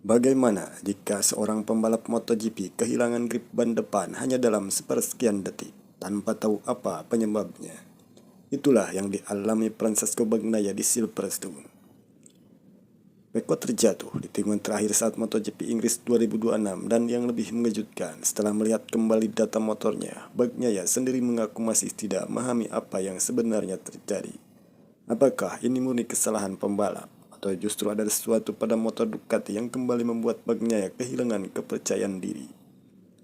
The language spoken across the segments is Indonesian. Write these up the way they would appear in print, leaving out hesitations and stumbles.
Bagaimana jika seorang pembalap MotoGP kehilangan grip ban depan hanya dalam sepersekian detik tanpa tahu apa penyebabnya? Itulah yang dialami Francesco Bagnaia di Silverstone. Pecco terjatuh di tikungan terakhir saat MotoGP Inggris 2026 dan yang lebih mengejutkan setelah melihat kembali data motornya, Bagnaia sendiri mengaku masih tidak memahami apa yang sebenarnya terjadi. Apakah ini murni kesalahan pembalap? Atau justru ada sesuatu pada motor Ducati yang kembali membuat Bagnaia kehilangan kepercayaan diri?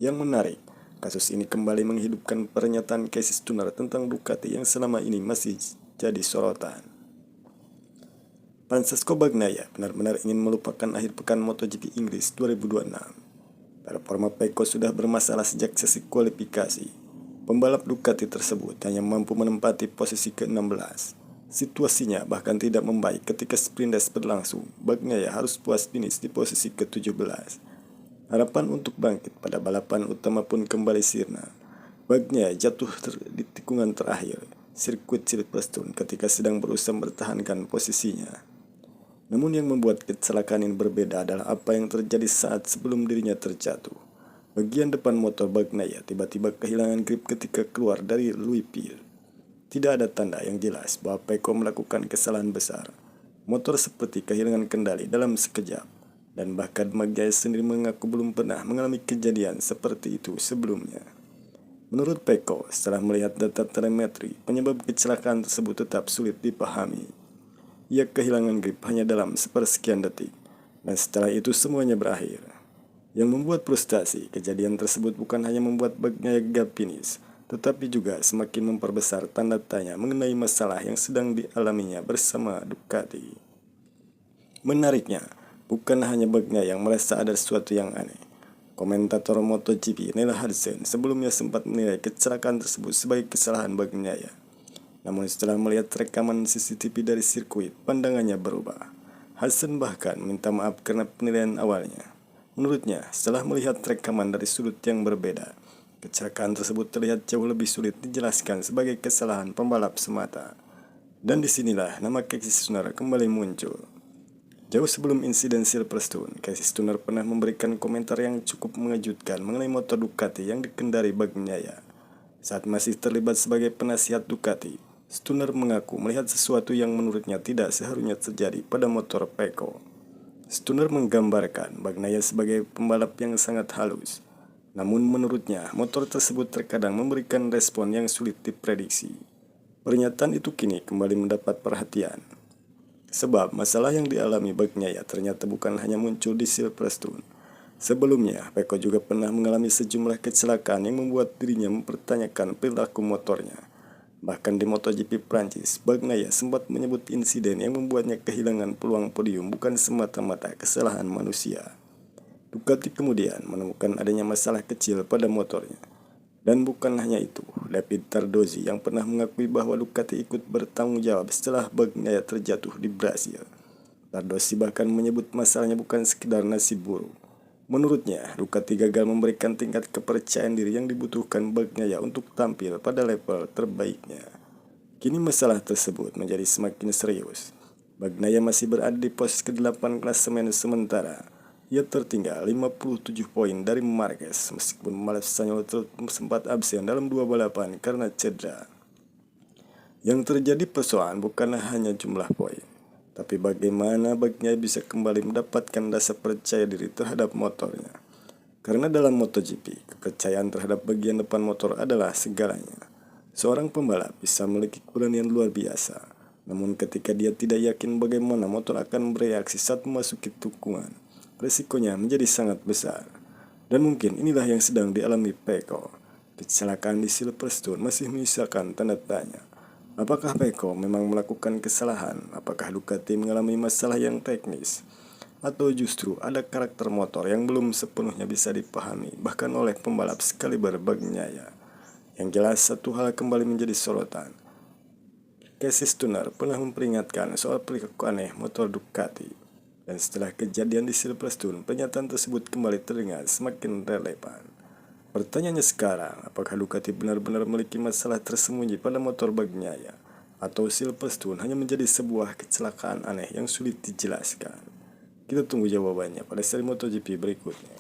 Yang menarik, kasus ini kembali menghidupkan pernyataan Casey Stoner tentang Ducati yang selama ini masih jadi sorotan. Francesco Bagnaia benar-benar ingin melupakan akhir pekan MotoGP Inggris 2026. Performa Pecco sudah bermasalah sejak sesi kualifikasi. Pembalap Ducati tersebut hanya mampu menempati posisi ke-16. Situasinya bahkan tidak membaik ketika sprint race berlangsung. Bagnaia harus puas finish di posisi ke-17. Harapan untuk bangkit pada balapan utama pun kembali sirna. Bagnaia jatuh di tikungan terakhir sirkuit Silverstone ketika sedang berusaha mempertahankan posisinya. Namun yang membuat kecelakaan ini berbeda adalah apa yang terjadi saat sebelum dirinya terjatuh. Bagian depan motor Bagnaia tiba-tiba kehilangan grip ketika keluar dari Louis Field. Tidak ada tanda yang jelas bahwa Pecco melakukan kesalahan besar. Motor seperti kehilangan kendali dalam sekejap. Dan bahkan Bagnaia sendiri mengaku belum pernah mengalami kejadian seperti itu sebelumnya. Menurut Pecco, setelah melihat data telemetri, penyebab kecelakaan tersebut tetap sulit dipahami. Ia kehilangan grip hanya dalam sepersekian detik, dan setelah itu semuanya berakhir. Yang membuat frustasi, kejadian tersebut bukan hanya membuat Bagnaia gagal finish, tetapi juga semakin memperbesar tanda tanya mengenai masalah yang sedang dialaminya bersama Ducati. Menariknya, bukan hanya Bagnaia yang merasa ada sesuatu yang aneh. Komentator MotoGP Neil Hudson sebelumnya sempat menilai kecelakaan tersebut sebagai kesalahan Bagnaia. Namun setelah melihat rekaman CCTV dari sirkuit, pandangannya berubah. Hudson bahkan minta maaf karena penilaian awalnya. Menurutnya, setelah melihat rekaman dari sudut yang berbeda, kecelakaan tersebut terlihat jauh lebih sulit dijelaskan sebagai kesalahan pembalap semata. Dan disinilah nama Casey Stoner kembali muncul. Jauh sebelum insiden Silverstone, Casey Stoner pernah memberikan komentar yang cukup mengejutkan mengenai motor Ducati yang dikendari Bagnaia. Saat masih terlibat sebagai penasihat Ducati, Stoner mengaku melihat sesuatu yang menurutnya tidak seharusnya terjadi pada motor Pecco. Stoner menggambarkan Bagnaia sebagai pembalap yang sangat halus. Namun menurutnya, motor tersebut terkadang memberikan respon yang sulit diprediksi. Pernyataan itu kini kembali mendapat perhatian. Sebab masalah yang dialami Bagnaia ternyata bukan hanya muncul di Silverstone. Sebelumnya, Pecco juga pernah mengalami sejumlah kecelakaan yang membuat dirinya mempertanyakan perilaku motornya. Bahkan di MotoGP Prancis, Bagnaia sempat menyebut insiden yang membuatnya kehilangan peluang podium bukan semata-mata kesalahan manusia. Ducati kemudian menemukan adanya masalah kecil pada motornya. Dan bukan hanya itu, David Tardozzi yang pernah mengakui bahwa Ducati ikut bertanggung jawab setelah Bagnaia terjatuh di Brasil. Tardozzi bahkan menyebut masalahnya bukan sekedar nasib buruk. Menurutnya, Ducati gagal memberikan tingkat kepercayaan diri yang dibutuhkan Bagnaia untuk tampil pada level terbaiknya. Kini masalah tersebut menjadi semakin serius. Bagnaia masih berada di posisi ke-8 klasemen sementara. Ia tertinggal 57 poin dari Marquez meskipun Males sempat absen dalam 2 balapan karena cedera. Yang terjadi persoalan bukanlah hanya jumlah poin, tapi bagaimana Bagnaia bisa kembali mendapatkan rasa percaya diri terhadap motornya. Karena dalam MotoGP, kepercayaan terhadap bagian depan motor adalah segalanya. Seorang pembalap bisa memiliki keberanian luar biasa, namun ketika dia tidak yakin bagaimana motor akan bereaksi saat memasuki tikungan, resikonya menjadi sangat besar. Dan mungkin inilah yang sedang dialami Pecco. Kecelakaan di Silverstone masih menyisakan tanda tanya. Apakah Pecco memang melakukan kesalahan? Apakah Ducati mengalami masalah yang teknis? Atau justru ada karakter motor yang belum sepenuhnya bisa dipahami bahkan oleh pembalap sekaliber Bagnaia? Yang jelas satu hal kembali menjadi sorotan. Casey Stoner pernah memperingatkan soal perilaku aneh motor Ducati. Dan setelah kejadian di Silverstone, pernyataan tersebut kembali terdengar semakin relevan. Pertanyaannya sekarang, apakah Ducati benar-benar memiliki masalah tersembunyi pada motor Bagnaia? Atau Silverstone hanya menjadi sebuah kecelakaan aneh yang sulit dijelaskan? Kita tunggu jawabannya pada seri MotoGP berikutnya.